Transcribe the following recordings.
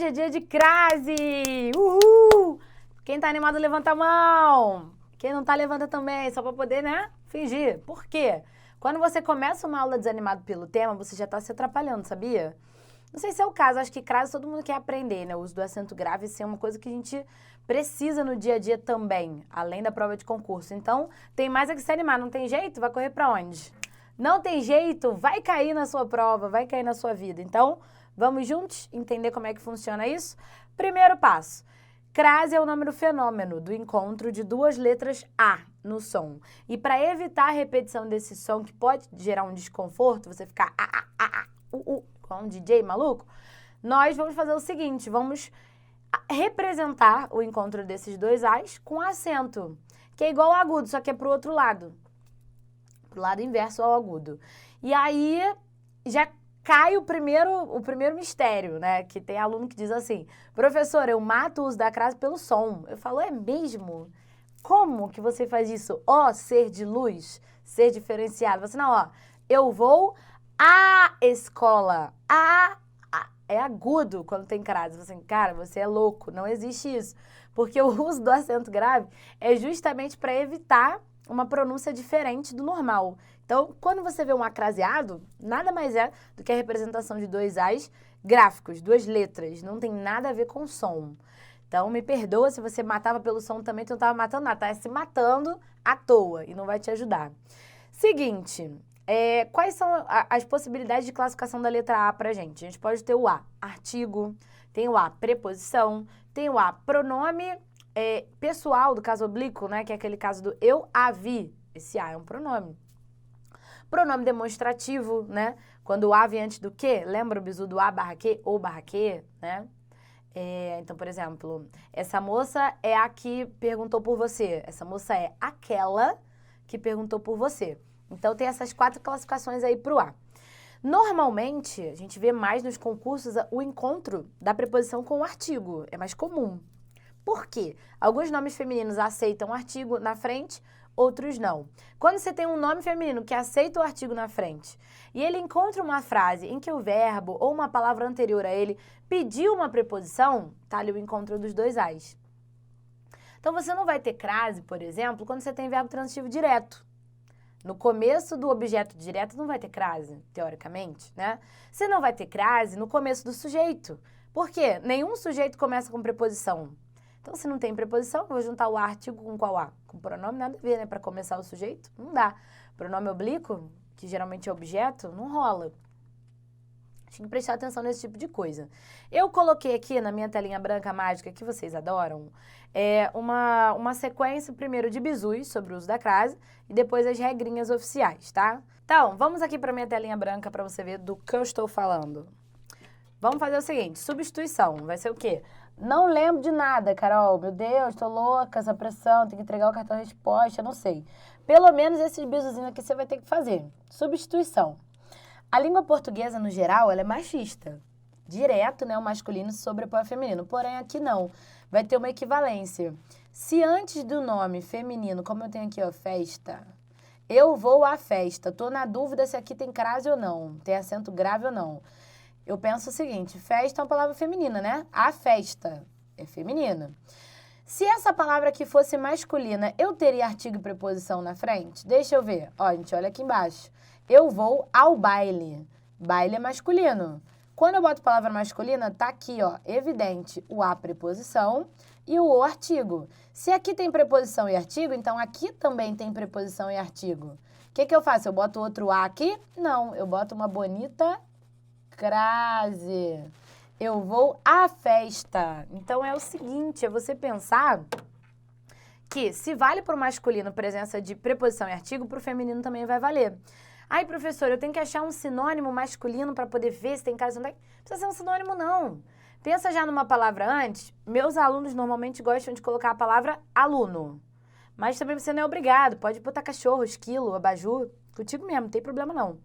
Hoje é dia de crase! Uhul! Quem tá animado, levanta a mão. Quem não tá, levanta também, só pra poder, né, fingir. Por quê? Quando você começa uma aula desanimado pelo tema, você já tá se atrapalhando, sabia? Não sei se é o caso, acho que crase todo mundo quer aprender, né? O uso do acento grave é uma coisa que a gente precisa no dia a dia também, além da prova de concurso. Então, tem mais é que se animar, não tem jeito? Vai correr pra onde? Não tem jeito? Vai cair na sua prova, vai cair na sua vida. Então, vamos juntos entender como é que funciona isso? Primeiro passo. Crase é o nome do fenômeno, do encontro de duas letras A no som. E para evitar a repetição desse som, que pode gerar um desconforto, você ficar com um DJ maluco, nós vamos fazer o seguinte, vamos representar o encontro desses dois As com acento, que é igual ao agudo, só que é pro outro lado inverso ao agudo. E aí já cai o primeiro mistério, né? Que tem aluno que diz assim, professor, eu mato o uso da crase pelo som. Eu falo, é mesmo? Como que você faz isso? Ó, ser de luz, ser diferenciado. Você não, ó, eu vou à escola. É agudo quando tem crase. Você, cara, você é louco, não existe isso. Porque o uso do acento grave é justamente para evitar uma pronúncia diferente do normal. Então, quando você vê um acraseado, nada mais é do que a representação de dois As gráficos, duas letras. Não tem nada a ver com som. Então, me perdoa se você matava pelo som também, tu não estava matando nada, tá se matando à toa e não vai te ajudar. Seguinte, quais são as possibilidades de classificação da letra A pra gente? A gente pode ter o A, artigo, tem o A, preposição, tem o A, pronome pessoal, do caso oblíquo, né, que é aquele caso do eu a vi. Esse A é um pronome. Pronome demonstrativo, né, quando o A vem antes do que, lembra o bizu do A barra que ou barra que, né? Então, por exemplo, essa moça é a que perguntou por você. Essa moça é aquela que perguntou por você. Então, tem essas 4 classificações aí pro A. Normalmente, a gente vê mais nos concursos o encontro da preposição com o artigo. É mais comum. Por quê? Alguns nomes femininos aceitam o artigo na frente, outros não. Quando você tem um nome feminino que aceita o artigo na frente e ele encontra uma frase em que o verbo ou uma palavra anterior a ele pediu uma preposição, tá ali o encontro dos dois As. Então, você não vai ter crase, por exemplo, quando você tem verbo transitivo direto. No começo do objeto direto não vai ter crase, teoricamente, né? Você não vai ter crase no começo do sujeito. Por quê? Nenhum sujeito começa com preposição. Então, se não tem preposição, eu vou juntar o artigo com qual A? Com pronome, nada a ver, né? Para começar o sujeito, não dá. Pronome oblíquo, que geralmente é objeto, não rola. Tem que prestar atenção nesse tipo de coisa. Eu coloquei aqui na minha telinha branca mágica, que vocês adoram, uma sequência, primeiro, de bizus sobre o uso da crase e depois as regrinhas oficiais, tá? Então, vamos aqui para minha telinha branca para você ver do que eu estou falando. Vamos fazer o seguinte, substituição, vai ser o quê? Não lembro de nada, Carol. Meu Deus, tô louca, essa pressão, tem que entregar o cartão de resposta, não sei. Pelo menos esses bisuzinhos aqui você vai ter que fazer. Substituição. A língua portuguesa, no geral, ela é machista. Direto, né, o masculino se sobrepõe ao feminino. Porém, aqui não. Vai ter uma equivalência. Se antes do nome feminino, como eu tenho aqui, ó, festa, eu vou à festa, tô na dúvida se aqui tem crase ou não, tem acento grave ou não. Eu penso o seguinte, festa é uma palavra feminina, né? A festa é feminina. Se essa palavra aqui fosse masculina, eu teria artigo e preposição na frente? Deixa eu ver. Ó, gente, olha aqui embaixo. Eu vou ao baile. Baile é masculino. Quando eu boto palavra masculina, tá aqui, ó, evidente, o a preposição e o artigo. Se aqui tem preposição e artigo, então aqui também tem preposição e artigo. O que eu faço? Eu boto outro a aqui? Não, eu boto uma bonita crase. Eu vou à festa. Então, é o seguinte, é você pensar que se vale para o masculino presença de preposição e artigo, para o feminino também vai valer. Ai, professor, eu tenho que achar um sinônimo masculino para poder ver se tem crase ou não. Não precisa ser um sinônimo, não. Pensa já numa palavra antes. Meus alunos normalmente gostam de colocar a palavra aluno. Mas também você não é obrigado. Pode botar cachorro, esquilo, abajur. Contigo mesmo, não tem problema não.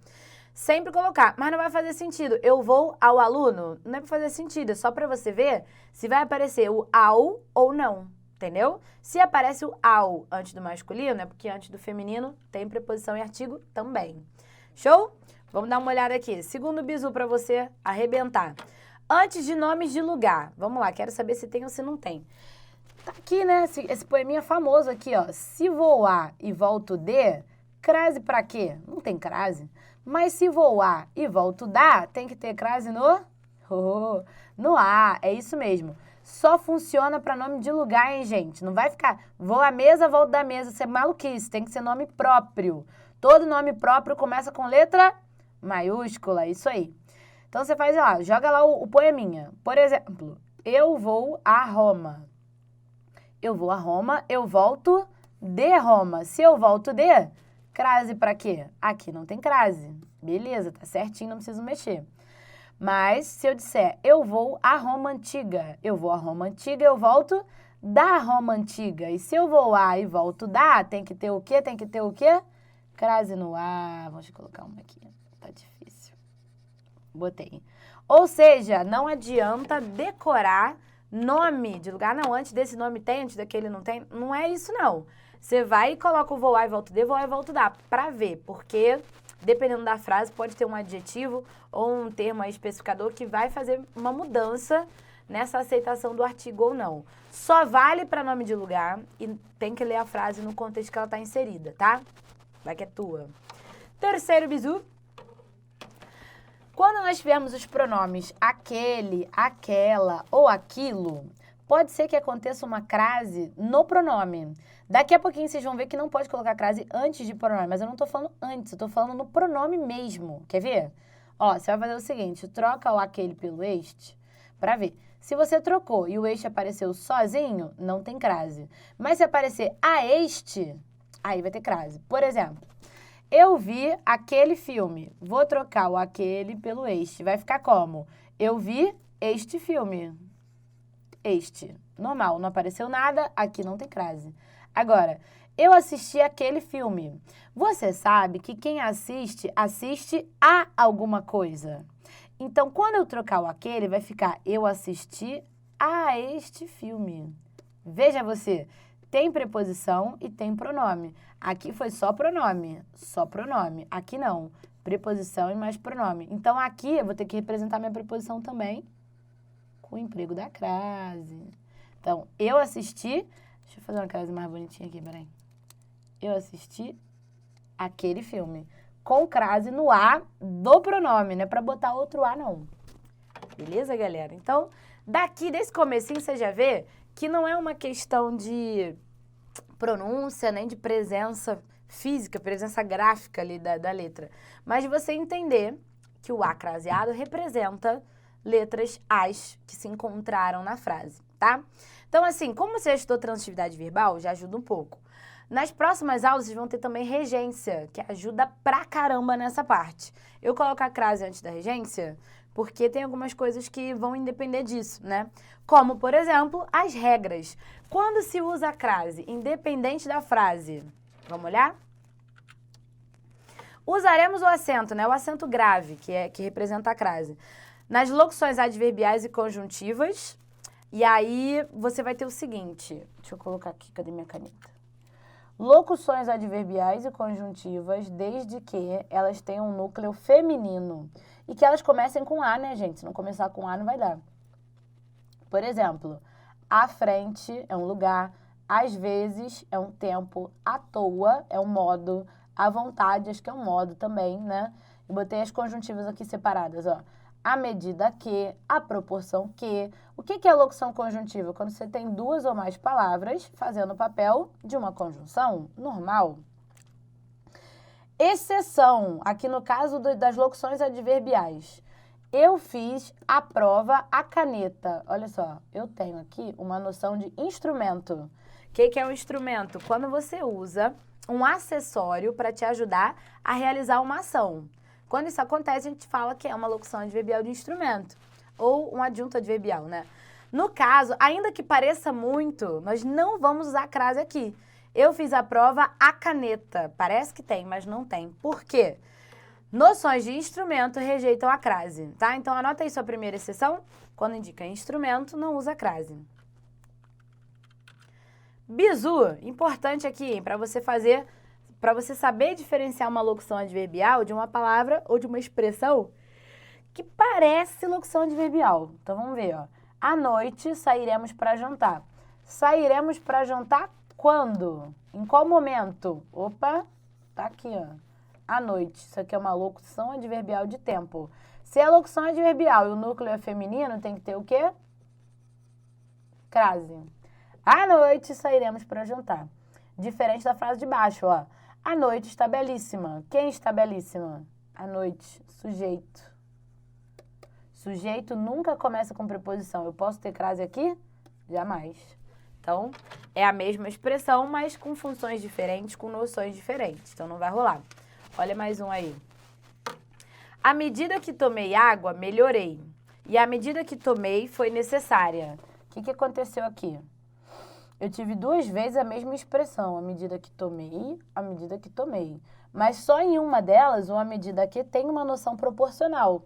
Sempre colocar, mas não vai fazer sentido. Eu vou ao aluno? Não é para fazer sentido, é só para você ver se vai aparecer o ao ou não, entendeu? Se aparece o ao antes do masculino, é porque antes do feminino tem preposição e artigo também. Show? Vamos dar uma olhada aqui. Segundo bizu para você arrebentar. Antes de nomes de lugar. Vamos lá, quero saber se tem ou se não tem. Tá aqui, né? Esse poeminha famoso aqui, ó. Se voar e volto de, crase pra quê? Não tem crase. Mas se voar e volto da, tem que ter crase no A. É isso mesmo. Só funciona para nome de lugar, hein, gente? Não vai ficar, vou à mesa, volto da mesa. Isso é maluquice, tem que ser nome próprio. Todo nome próprio começa com letra maiúscula, isso aí. Então, você faz lá, joga lá o poeminha. Por exemplo, eu vou a Roma. Eu vou a Roma, eu volto de Roma. Se eu volto de, crase para quê? Aqui não tem crase. Beleza, tá certinho, não preciso mexer. Mas, se eu disser, eu vou à Roma Antiga, eu vou à Roma Antiga, eu volto da Roma Antiga. E se eu vou a e volto da, tem que ter o quê? Tem que ter o quê? Crase no A. Vamos colocar uma aqui. Tá difícil. Botei. Ou seja, não adianta decorar nome de lugar. Não, antes desse nome tem, antes daquele não tem. Não é isso, não. Você vai e coloca o vou a e volto de, vou a e volto da, pra ver. Porque, dependendo da frase, pode ter um adjetivo ou um termo aí especificador que vai fazer uma mudança nessa aceitação do artigo ou não. Só vale para nome de lugar e tem que ler a frase no contexto que ela está inserida, tá? Vai que é tua. Terceiro bizu. Quando nós tivermos os pronomes aquele, aquela ou aquilo, pode ser que aconteça uma crase no pronome. Daqui a pouquinho vocês vão ver que não pode colocar crase antes de pronome, mas eu não estou falando antes, eu estou falando no pronome mesmo. Quer ver? Ó, você vai fazer o seguinte, troca o aquele pelo este para ver. Se você trocou e o este apareceu sozinho, não tem crase. Mas se aparecer a este, aí vai ter crase. Por exemplo, eu vi aquele filme. Vou trocar o aquele pelo este. Vai ficar como? Eu vi este filme. Este. Normal, não apareceu nada, aqui não tem crase. Agora, eu assisti aquele filme. Você sabe que quem assiste, assiste a alguma coisa. Então, quando eu trocar o aquele, vai ficar eu assisti a este filme. Veja você, tem preposição e tem pronome. Aqui foi só pronome. Aqui não. Preposição e mais pronome. Então, aqui eu vou ter que representar minha preposição também com o emprego da crase. Então, eu assisti... Deixa eu fazer uma crase mais bonitinha aqui, peraí. Eu assisti aquele filme. Com crase no A do pronome, não é pra botar outro A, não. Beleza, galera? Então, daqui, desse comecinho, você já vê que não é uma questão de pronúncia, nem de presença física, presença gráfica ali da letra. Mas de você entender que o A craseado representa letras As que se encontraram na frase, tá? Então, assim, como você estudou transitividade verbal, já ajuda um pouco. Nas próximas aulas, vocês vão ter também regência, que ajuda pra caramba nessa parte. Eu coloco a crase antes da regência, porque tem algumas coisas que vão depender disso, né? Como, por exemplo, as regras. Quando se usa a crase, independente da frase, vamos olhar? Usaremos o acento, né? O acento grave, que representa a crase. Nas locuções adverbiais e conjuntivas, e aí você vai ter o seguinte, deixa eu colocar aqui, cadê minha caneta? Locuções adverbiais e conjuntivas, desde que elas tenham um núcleo feminino. E que elas comecem com A, né, gente? Se não começar com A, não vai dar. Por exemplo, à frente é um lugar, às vezes é um tempo, à toa é um modo, à vontade, acho que é um modo também, né? Eu botei as conjuntivas aqui separadas, ó. À medida que, à proporção que. O que é locução conjuntiva? Quando você tem duas ou mais palavras fazendo o papel de uma conjunção normal. Exceção, aqui no caso das locuções adverbiais. Eu fiz a prova à caneta. Olha só, eu tenho aqui uma noção de instrumento. O que é um instrumento? Quando você usa um acessório para te ajudar a realizar uma ação. Quando isso acontece, a gente fala que é uma locução adverbial de instrumento, ou um adjunto adverbial, né? No caso, ainda que pareça muito, nós não vamos usar a crase aqui. Eu fiz a prova à caneta. Parece que tem, mas não tem. Por quê? Noções de instrumento rejeitam a crase, tá? Então, anota aí sua primeira exceção. Quando indica instrumento, não usa crase. Bizu, importante aqui, para você fazer... Para você saber diferenciar uma locução adverbial de uma palavra ou de uma expressão que parece locução adverbial. Então, vamos ver, ó. À noite, sairemos para jantar. Sairemos para jantar quando? Em qual momento? Opa, tá aqui, ó. À noite. Isso aqui é uma locução adverbial de tempo. Se é locução adverbial e o núcleo é feminino, tem que ter o quê? Crase. À noite, sairemos para jantar. Diferente da frase de baixo, ó. A noite está belíssima. Quem está belíssima? A noite. Sujeito. Sujeito nunca começa com preposição. Eu posso ter crase aqui? Jamais. Então, é a mesma expressão, mas com funções diferentes, com noções diferentes. Então, não vai rolar. Olha mais um aí. À medida que tomei água, melhorei. E à medida que tomei, foi necessária. O que aconteceu aqui? Eu tive 2 vezes a mesma expressão. À medida que tomei, à medida que tomei. Mas só em uma delas, uma medida que tem uma noção proporcional.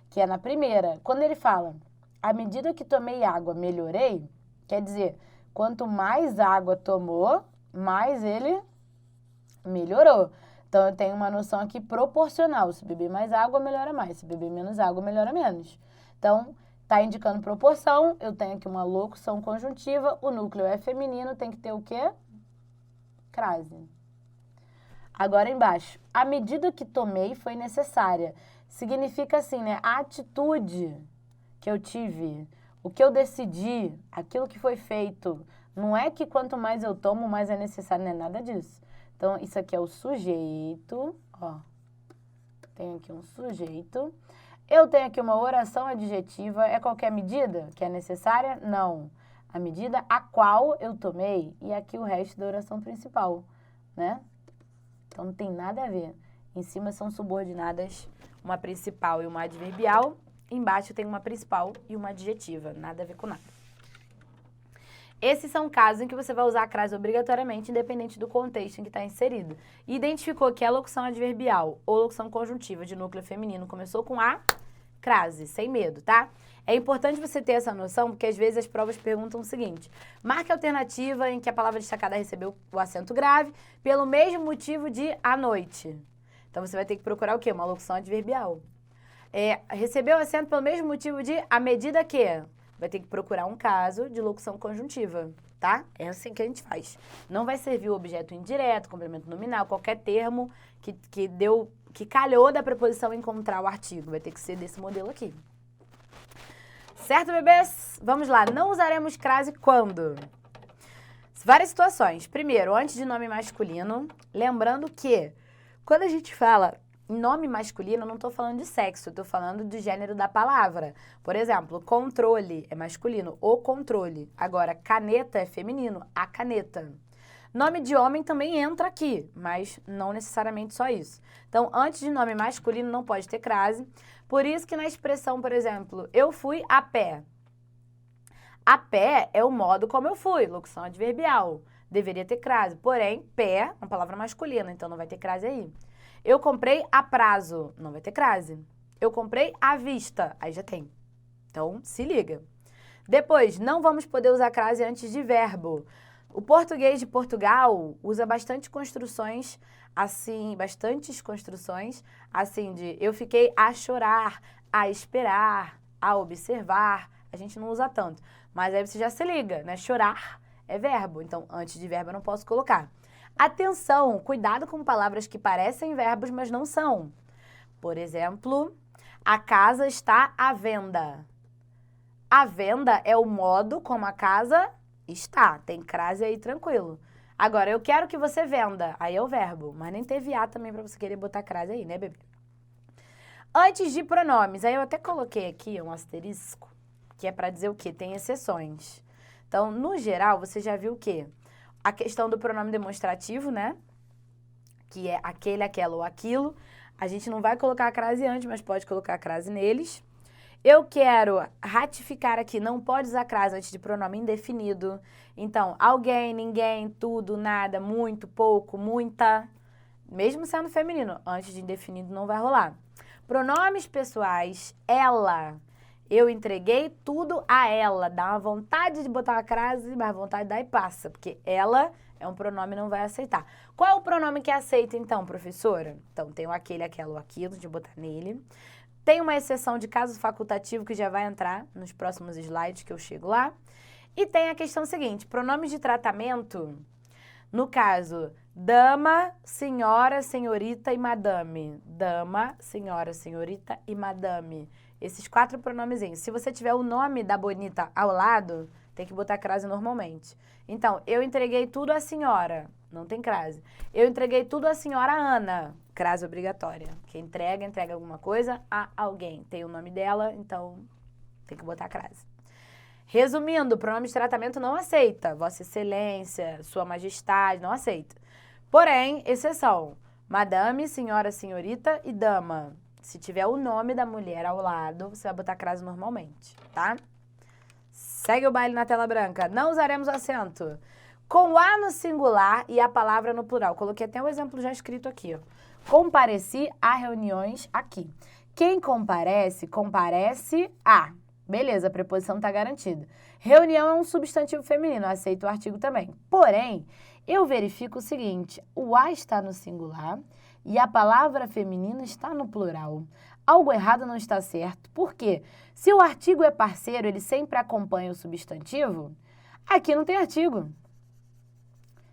Que é na primeira. Quando ele fala, à medida que tomei água, melhorei, quer dizer, quanto mais água tomou, mais ele melhorou. Então, eu tenho uma noção aqui proporcional. Se beber mais água, melhora mais. Se beber menos água, melhora menos. Então, está indicando proporção. Eu tenho aqui uma locução conjuntiva. O núcleo é feminino, tem que ter o quê? Crase. Agora, embaixo. À medida que tomei, foi necessária. Significa assim, né? A atitude que eu tive, o que eu decidi, aquilo que foi feito. Não é que quanto mais eu tomo, mais é necessário, não é nada disso. Então, isso aqui é o sujeito, ó. Tem aqui um sujeito. Eu tenho aqui uma oração adjetiva. É qualquer medida que é necessária? Não. A medida a qual eu tomei. E aqui o resto da oração principal, né? Então, não tem nada a ver. Em cima são subordinadas uma principal e uma adverbial. Embaixo tem uma principal e uma adjetiva. Nada a ver com nada. Esses são casos em que você vai usar a crase obrigatoriamente, independente do contexto em que está inserido. E identificou que a locução adverbial ou locução conjuntiva de núcleo feminino começou com a crase, sem medo, tá? É importante você ter essa noção, porque às vezes as provas perguntam o seguinte: marque a alternativa em que a palavra destacada recebeu o acento grave pelo mesmo motivo de à noite. Então, você vai ter que procurar o quê? Uma locução adverbial. Recebeu o acento pelo mesmo motivo de à medida que... Vai ter que procurar um caso de locução conjuntiva, tá? É assim que a gente faz. Não vai servir o objeto indireto, complemento nominal, qualquer termo que calhou da preposição encontrar o artigo. Vai ter que ser desse modelo aqui. Certo, bebês? Vamos lá. Não usaremos crase quando? Várias situações. Primeiro, antes de nome masculino. Lembrando que quando a gente fala nome masculino, eu não estou falando de sexo, eu estou falando de gênero da palavra. Por exemplo, controle é masculino, o controle. Agora, caneta é feminino, a caneta. Nome de homem também entra aqui, mas não necessariamente só isso. Então, antes de nome masculino, não pode ter crase. Por isso que na expressão, por exemplo, eu fui a pé. A pé é o modo como eu fui, locução adverbial. Deveria ter crase, porém, pé é uma palavra masculina, então não vai ter crase aí. Eu comprei a prazo, não vai ter crase. Eu comprei à vista, aí já tem. Então, se liga. Depois, não vamos poder usar crase antes de verbo. O português de Portugal usa bastantes construções assim de eu fiquei a chorar, a esperar, a observar. A gente não usa tanto. Mas aí você já se liga, né? Chorar é verbo, então antes de verbo eu não posso colocar. Atenção, cuidado com palavras que parecem verbos, mas não são. Por exemplo, a casa está à venda. A venda é o modo como a casa está. Tem crase aí, tranquilo. Agora, eu quero que você venda. Aí é o verbo, mas nem teve A também para você querer botar crase aí, né, bebê? Antes de pronomes, aí eu até coloquei aqui um asterisco, que é para dizer o quê? Tem exceções. Então, no geral, você já viu o quê? A questão do pronome demonstrativo, né? Que é aquele, aquela ou aquilo. A gente não vai colocar a crase antes, mas pode colocar a crase neles. Eu quero ratificar aqui, não pode usar crase antes de pronome indefinido. Então, alguém, ninguém, tudo, nada, muito, pouco, muita. Mesmo sendo feminino, antes de indefinido não vai rolar. Pronomes pessoais, ela. Eu entreguei tudo a ela. Dá uma vontade de botar uma crase, mas vontade dá e passa. Porque ela é um pronome e não vai aceitar. Qual é o pronome que aceita, então, professora? Então, tem o aquele, aquela ou aquilo, de botar nele. Tem uma exceção de caso facultativo que já vai entrar nos próximos slides que eu chego lá. E tem a questão seguinte, pronomes de tratamento, no caso, dama, senhora, senhorita e madame. Dama, senhora, senhorita e madame. Esses 4 pronomezinhos. Se você tiver o nome da bonita ao lado, tem que botar crase normalmente. Então, eu entreguei tudo à senhora, não tem crase. Eu entreguei tudo à senhora Ana, crase obrigatória. Quem entrega, entrega alguma coisa a alguém. Tem o nome dela, então tem que botar crase. Resumindo, pronome de tratamento não aceita. Vossa Excelência, Sua Majestade, não aceita. Porém, exceção. Madame, senhora, senhorita e dama. Se tiver o nome da mulher ao lado, você vai botar crase normalmente, tá? Segue o baile na tela branca. Não usaremos acento. Com o A no singular e a palavra no plural. Coloquei até um exemplo já escrito aqui, ó. Compareci a reuniões aqui. Quem comparece, comparece a. Beleza, a preposição está garantida. Reunião é um substantivo feminino, aceito o artigo também. Porém, eu verifico o seguinte, o a está no singular e a palavra feminina está no plural. Algo errado não está certo. Por quê? Se o artigo é parceiro, ele sempre acompanha o substantivo, aqui não tem artigo.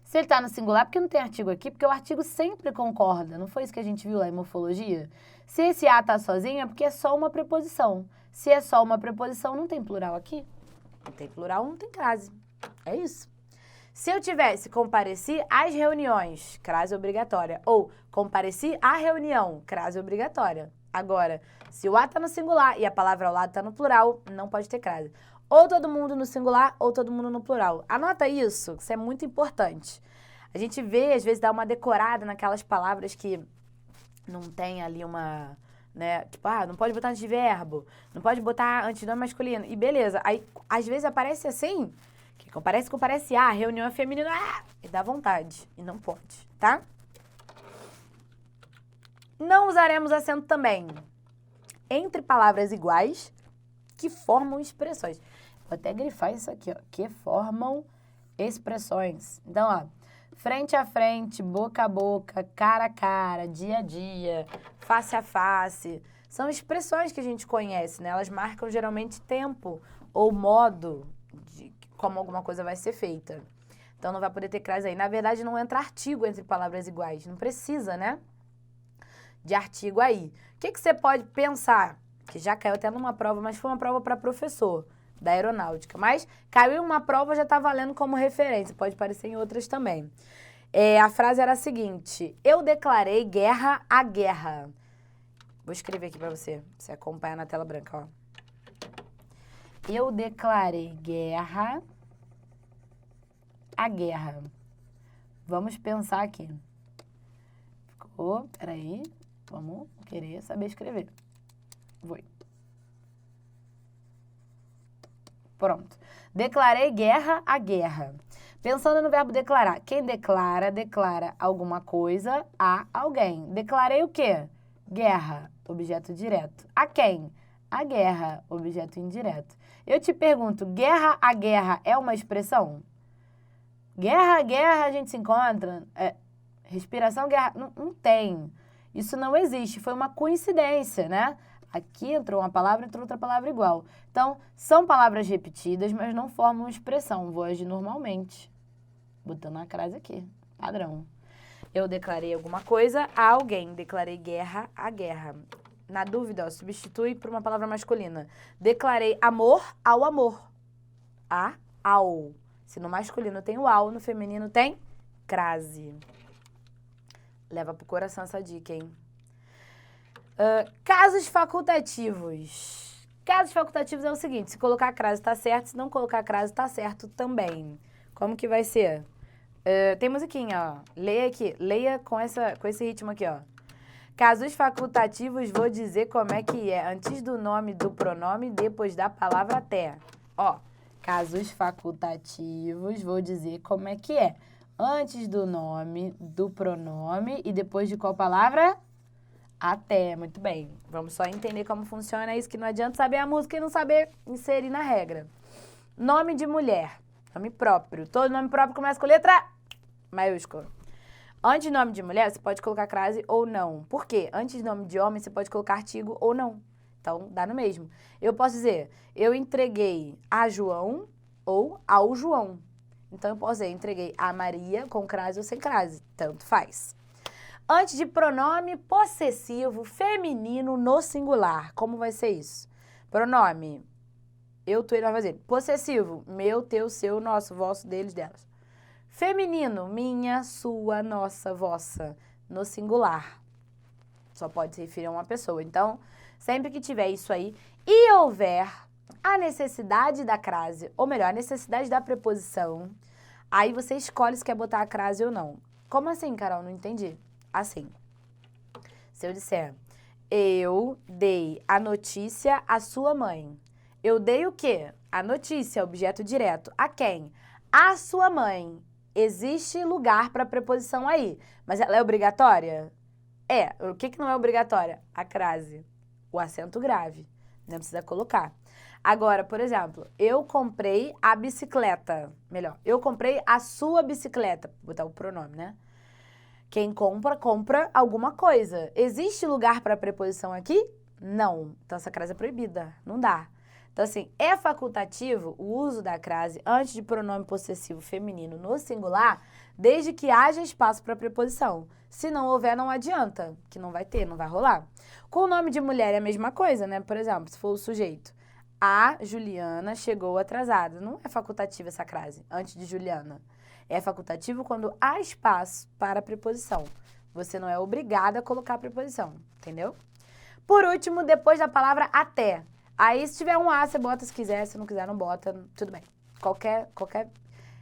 Se ele está no singular, por que não tem artigo aqui? Porque o artigo sempre concorda. Não foi isso que a gente viu lá em morfologia? Se esse a está sozinho, é porque é só uma preposição. Se é só uma preposição, não tem plural aqui. Não tem plural, não tem crase. É isso. Se eu tivesse compareci às reuniões, crase obrigatória. Ou compareci à reunião, crase obrigatória. Agora, se o a está no singular e a palavra ao lado está no plural, não pode ter crase. Ou todo mundo no singular, ou todo mundo no plural. Anota isso, que isso é muito importante. A gente vê, às vezes, dá uma decorada naquelas palavras que não tem ali uma, né? Tipo, não pode botar antes de verbo, não pode botar antes de nome masculino. E beleza, aí às vezes aparece assim, que comparece a, reunião é feminina, e dá vontade. E não pode, tá? Não usaremos acento também entre palavras iguais que formam expressões. Vou até grifar isso aqui, ó, que formam expressões. Então, ó, frente a frente, boca a boca, cara a cara, dia a dia, face a face. São expressões que a gente conhece, né? Elas marcam geralmente tempo ou modo de como alguma coisa vai ser feita. Então, não vai poder ter crase aí. Na verdade, não entra artigo entre palavras iguais. Não precisa, né? De artigo aí. O que você pode pensar? Que já caiu até numa prova, mas foi uma prova para professor da aeronáutica. Mas caiu uma prova, já está valendo como referência. Pode aparecer em outras também. A frase era a seguinte: eu declarei guerra à guerra. Vou escrever aqui para você acompanhar na tela branca, ó. Eu declarei guerra à guerra. Vamos pensar aqui. Ficou? Peraí. Vamos querer saber escrever. Foi. Pronto. Declarei guerra à guerra. Pensando no verbo declarar. Quem declara, declara alguma coisa a alguém. Declarei o quê? Guerra, objeto direto. A quem? A guerra, objeto indireto. Eu te pergunto, guerra à guerra é uma expressão? Guerra a guerra a gente se encontra? Respiração, guerra, não tem. Isso não existe, foi uma coincidência, né? Aqui entrou uma palavra, entrou outra palavra igual. Então, são palavras repetidas, mas não formam expressão. Vou agir normalmente. Botando a crase aqui, padrão. Eu declarei alguma coisa a alguém. Declarei guerra à guerra. Na dúvida, ó, substitui por uma palavra masculina. Declarei amor ao amor. Ao. Se no masculino tem o ao, no feminino tem crase. Leva pro coração essa dica, hein? Casos facultativos. Casos facultativos é o seguinte, se colocar a crase tá certo, se não colocar a crase tá certo também. Como que vai ser? Tem musiquinha, ó. Leia aqui, leia com esse ritmo aqui, ó. Casos facultativos, vou dizer como é que é. Antes do nome do pronome, depois da palavra até. Ó, casos facultativos, vou dizer como é que é. Antes do nome, do pronome e depois de qual palavra? Até, muito bem. Vamos só entender como funciona isso, que não adianta saber a música e não saber inserir na regra. Nome de mulher, nome próprio. Todo nome próprio começa com letra maiúscula. Antes de nome de mulher, você pode colocar crase ou não. Por quê? Antes de nome de homem, você pode colocar artigo ou não. Então, dá no mesmo. Eu posso dizer, eu entreguei a João ou ao João. Então, eu posso dizer, entreguei a Maria com crase ou sem crase. Tanto faz. Antes de pronome possessivo feminino no singular. Como vai ser isso? Pronome, eu, tu, ele vai fazer. Possessivo, meu, teu, seu, nosso, vosso, deles, delas. Feminino, minha, sua, nossa, vossa. No singular. Só pode se referir a uma pessoa. Então, sempre que tiver isso aí e houver a necessidade da crase, ou melhor, a necessidade da preposição, aí você escolhe se quer botar a crase ou não. Como assim, Carol? Não entendi. Assim, se eu disser, eu dei a notícia à sua mãe. Eu dei o quê? A notícia, objeto direto. A quem? A sua mãe. Existe lugar para preposição aí, mas ela é obrigatória? É. O que não é obrigatória? A crase, o acento grave. Não precisa colocar. Agora, por exemplo, eu comprei a bicicleta. Melhor, eu comprei a sua bicicleta. Vou botar o pronome, né? Quem compra, compra alguma coisa. Existe lugar para preposição aqui? Não. Então, essa crase é proibida. Não dá. Então, assim, é facultativo o uso da crase antes de pronome possessivo feminino no singular, desde que haja espaço para preposição. Se não houver, não adianta, que não vai ter, não vai rolar. Com o nome de mulher é a mesma coisa, né? Por exemplo, se for o sujeito. A Juliana chegou atrasada. Não é facultativa essa crase, antes de Juliana. É facultativo quando há espaço para a preposição. Você não é obrigada a colocar a preposição, entendeu? Por último, depois da palavra até. Aí, se tiver um A, você bota se quiser, se não quiser, não bota, tudo bem. Qualquer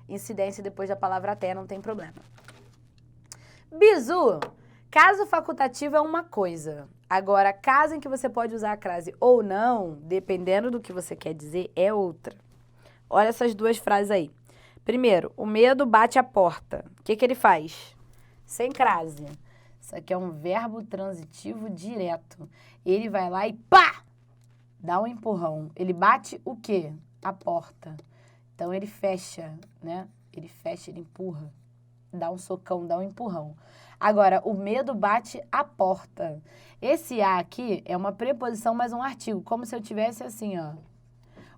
incidência depois da palavra até, não tem problema. Bizu, caso facultativo é uma coisa. Agora, caso em que você pode usar a crase ou não, dependendo do que você quer dizer, é outra. Olha essas duas frases aí. Primeiro, o medo bate a porta. O que ele faz? Sem crase. Isso aqui é um verbo transitivo direto. Ele vai lá e pá! Dá um empurrão. Ele bate o quê? A porta. Então, ele fecha, né? Ele fecha, ele empurra. Dá um socão, dá um empurrão. Agora, o medo bate a porta. Esse A aqui é uma preposição mais um artigo. Como se eu tivesse assim, ó.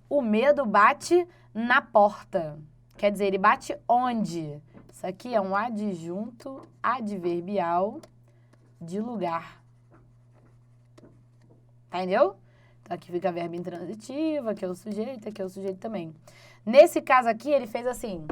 O medo bate na porta. Quer dizer, ele bate onde? Isso aqui é um adjunto adverbial de lugar. Entendeu? Então, aqui fica verbo intransitivo, aqui é o sujeito, aqui é o sujeito também. Nesse caso aqui, ele fez assim,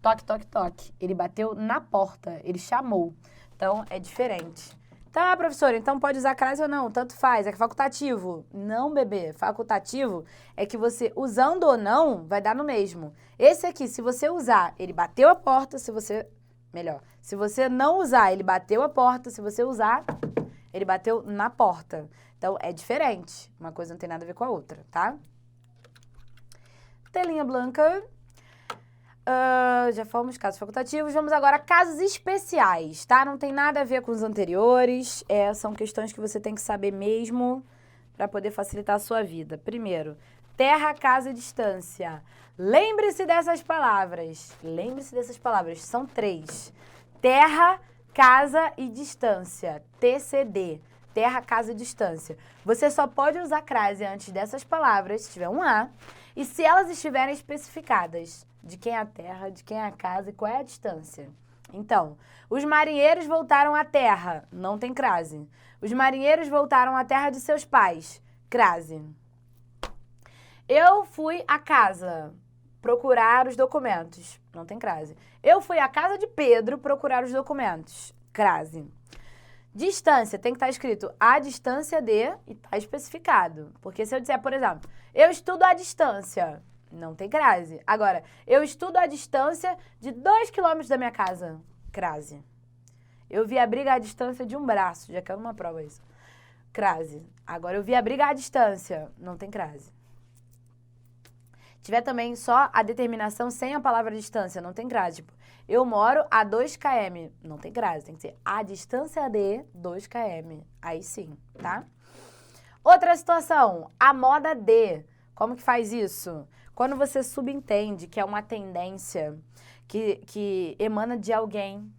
toque, toque, toque. Ele bateu na porta, ele chamou. Então, é diferente. Tá, professora, então pode usar crase ou não, tanto faz, é facultativo. Não, bebê, facultativo é que você, usando ou não, vai dar no mesmo. Esse aqui, se você usar, ele bateu a porta, se você não usar, ele bateu a porta, se você usar, ele bateu na porta. Então, é diferente. Uma coisa não tem nada a ver com a outra, tá? Telinha branca. Já fomos casos facultativos. Vamos agora a casos especiais, tá? Não tem nada a ver com os anteriores. São questões que você tem que saber mesmo para poder facilitar a sua vida. Primeiro, terra, casa e distância. Lembre-se dessas palavras. Lembre-se dessas palavras. São 3. Terra, casa e distância. TCD. Terra, casa e distância. Você só pode usar crase antes dessas palavras, se tiver um A, e se elas estiverem especificadas. De quem é a terra, de quem é a casa e qual é a distância. Então, os marinheiros voltaram à terra. Não tem crase. Os marinheiros voltaram à terra de seus pais. Crase. Eu fui à casa procurar os documentos. Não tem crase. Eu fui à casa de Pedro procurar os documentos. Crase. Distância, tem que estar escrito a distância de e está especificado. Porque se eu disser, por exemplo, eu estudo à distância, não tem crase. Agora, eu estudo à distância de 2 quilômetros da minha casa. Crase. Eu vi a briga à distância de um braço, já caiu numa prova isso. Crase. Agora, eu vi a briga à distância, não tem crase. Tiver também só a determinação sem a palavra distância, não tem crase. Tipo, eu moro a 2 km, não tem crase, tem que ser a distância de 2 km. Aí sim, tá? Outra situação, a moda de. Como que faz isso? Quando você subentende que é uma tendência que emana de alguém,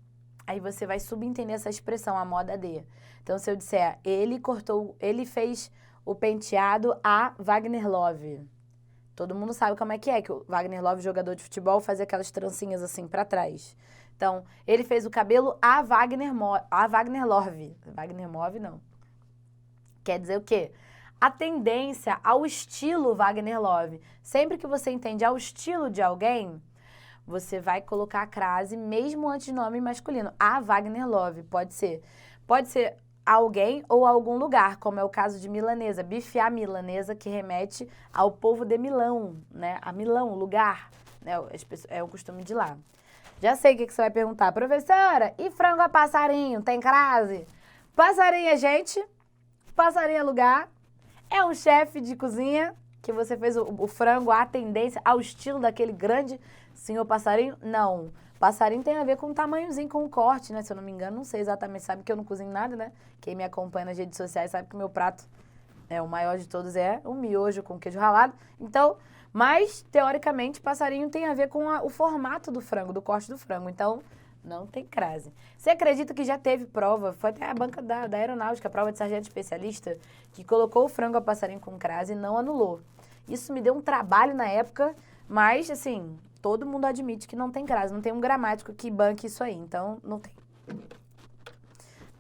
aí você vai subentender essa expressão, a moda de. Então, se eu disser, ele fez o penteado a Wagner Love? Todo mundo sabe como é, que o Wagner Love, jogador de futebol, fazia aquelas trancinhas assim pra trás. Então, ele fez o cabelo a Wagner Love. Wagner Love, não. Quer dizer o quê? A tendência ao estilo Wagner Love. Sempre que você entende ao estilo de alguém, você vai colocar a crase mesmo antes de nome masculino. A Wagner Love, pode ser. Pode ser alguém ou algum lugar, como é o caso de milanesa. Bife à milanesa, que remete ao povo de Milão, né? A Milão, o lugar, né? É o costume de lá. Já sei o que você vai perguntar. Professora, e frango a passarinho, tem crase? Passarinho é gente, passarinho é lugar. É um chefe de cozinha que você fez o frango à tendência, ao estilo daquele grande senhor passarinho? Não. Passarinho tem a ver com o tamanhozinho, com o corte, né? Se eu não me engano, não sei exatamente. Sabe que eu não cozinho nada, né? Quem me acompanha nas redes sociais sabe que o meu prato, o maior de todos, é um miojo com queijo ralado. Então, mas, teoricamente, passarinho tem a ver com o formato do frango, do corte do frango. Então, não tem crase. Você acredita que já teve prova? Foi até a banca da aeronáutica, a prova de sargento especialista, que colocou o frango a passarinho com crase e não anulou. Isso me deu um trabalho na época, mas, assim, todo mundo admite que não tem crase. Não tem um gramático que banque isso aí, então não tem.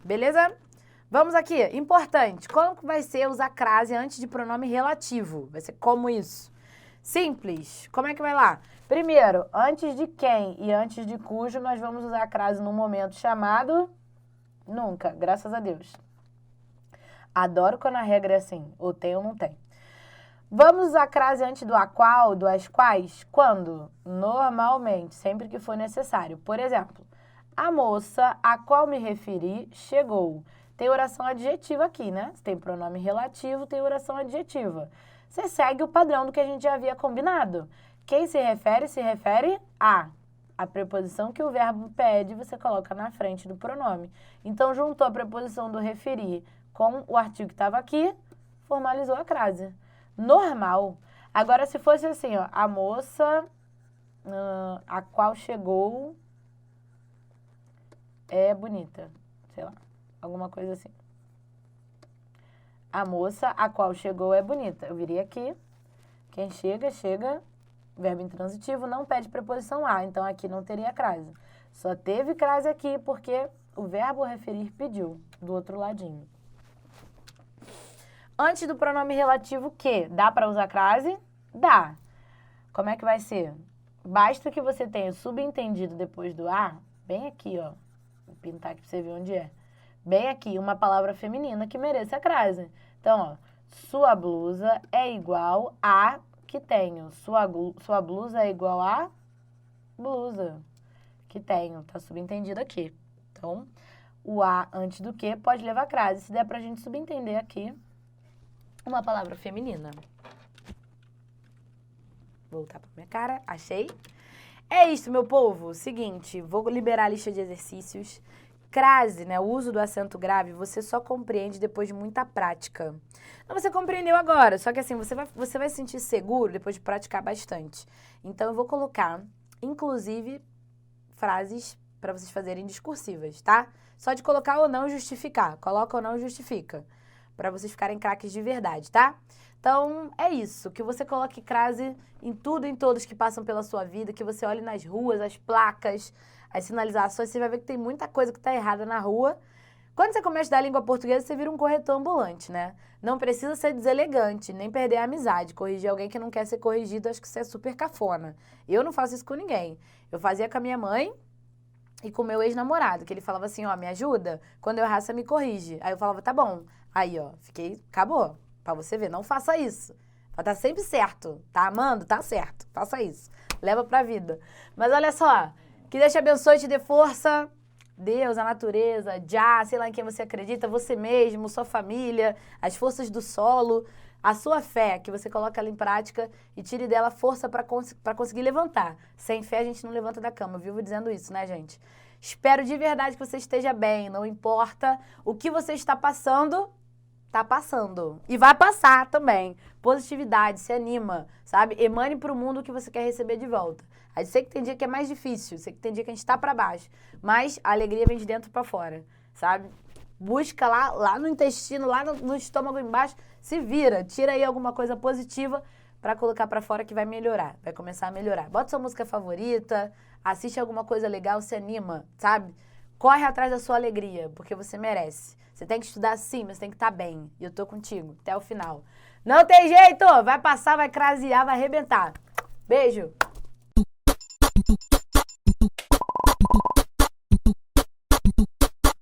Beleza? Vamos aqui. Importante. Como que vai ser usar crase antes de pronome relativo? Vai ser como isso? Simples. Como é que vai lá? Primeiro, antes de quem e antes de cujo, nós vamos usar a crase no momento chamado nunca, graças a Deus. Adoro quando a regra é assim, ou tem ou não tem. Vamos usar a crase antes do a qual, do as quais? Quando? Normalmente, sempre que for necessário. Por exemplo, a moça a qual me referi chegou. Tem oração adjetiva aqui, né? Se tem pronome relativo, tem oração adjetiva. Você segue o padrão do que a gente já havia combinado. Quem se refere a. A preposição que o verbo pede, você coloca na frente do pronome. Então, juntou a preposição do referir com o artigo que estava aqui, formalizou a crase. Normal. Agora, se fosse assim, ó, a moça a qual chegou é bonita. Sei lá, alguma coisa assim. A moça a qual chegou é bonita. Eu viria aqui. Quem chega, chega. Verbo intransitivo não pede preposição a. Então, aqui não teria crase. Só teve crase aqui porque o verbo referir pediu, do outro ladinho. Antes do pronome relativo que, dá para usar crase? Dá. Como é que vai ser? Basta que você tenha subentendido depois do a, bem aqui, ó. Vou pintar aqui para você ver onde é. Bem aqui, uma palavra feminina que mereça a crase. Então, ó, sua blusa é igual a que tenho. Sua blusa é igual a blusa que tenho. Tá subentendido aqui. Então, o a antes do que pode levar crase. Se der pra gente subentender aqui, uma palavra feminina. Voltar pra minha cara. Achei. É isso, meu povo. Seguinte, vou liberar a lista de exercícios. Crase, né, o uso do acento grave, você só compreende depois de muita prática. Não, você compreendeu agora, só que assim, você vai se sentir seguro depois de praticar bastante. Então, eu vou colocar, inclusive, frases para vocês fazerem discursivas, tá? Só de colocar ou não justificar. Coloca ou não justifica. Para vocês ficarem craques de verdade, tá? Então, é isso. Que você coloque crase em tudo e em todos que passam pela sua vida, que você olhe nas ruas, as placas, as sinalizações, você vai ver que tem muita coisa que está errada na rua. Quando você começa a estudar a língua portuguesa, você vira um corretor ambulante, né? Não precisa ser deselegante, nem perder a amizade. Corrigir alguém que não quer ser corrigido, acho que isso é super cafona. Eu não faço isso com ninguém. Eu fazia com a minha mãe e com o meu ex-namorado, que ele falava assim, ó, me ajuda, quando eu errar, você me corrige. Aí eu falava, tá bom. Aí, ó, acabou. Pra você ver, não faça isso. Pra tá sempre certo. Tá amando? Tá certo. Faça isso. Leva pra vida. Mas olha só, que Deus te abençoe e te dê força. Deus, a natureza, Já, sei lá em quem você acredita, você mesmo, sua família, as forças do solo, a sua fé, que você coloca ela em prática e tire dela força para conseguir levantar. Sem fé a gente não levanta da cama, eu vivo dizendo isso, né, gente? Espero de verdade que você esteja bem, não importa o que você está passando, tá passando. E vai passar também. Positividade, se anima, sabe? Emane pro mundo o que você quer receber de volta. Aí sei que tem dia que é mais difícil, sei que tem dia que a gente tá pra baixo, mas a alegria vem de dentro pra fora, sabe? busca lá no intestino, lá no estômago embaixo, se vira, tira aí alguma coisa positiva pra colocar pra fora que vai melhorar, vai começar a melhorar. Bota sua música favorita, assiste alguma coisa legal, se anima, sabe? Corre atrás da sua alegria, porque você merece. Você tem que estudar sim, mas tem que estar bem. E eu tô contigo até o final. Não tem jeito! Vai passar, vai crasear, vai arrebentar. Beijo!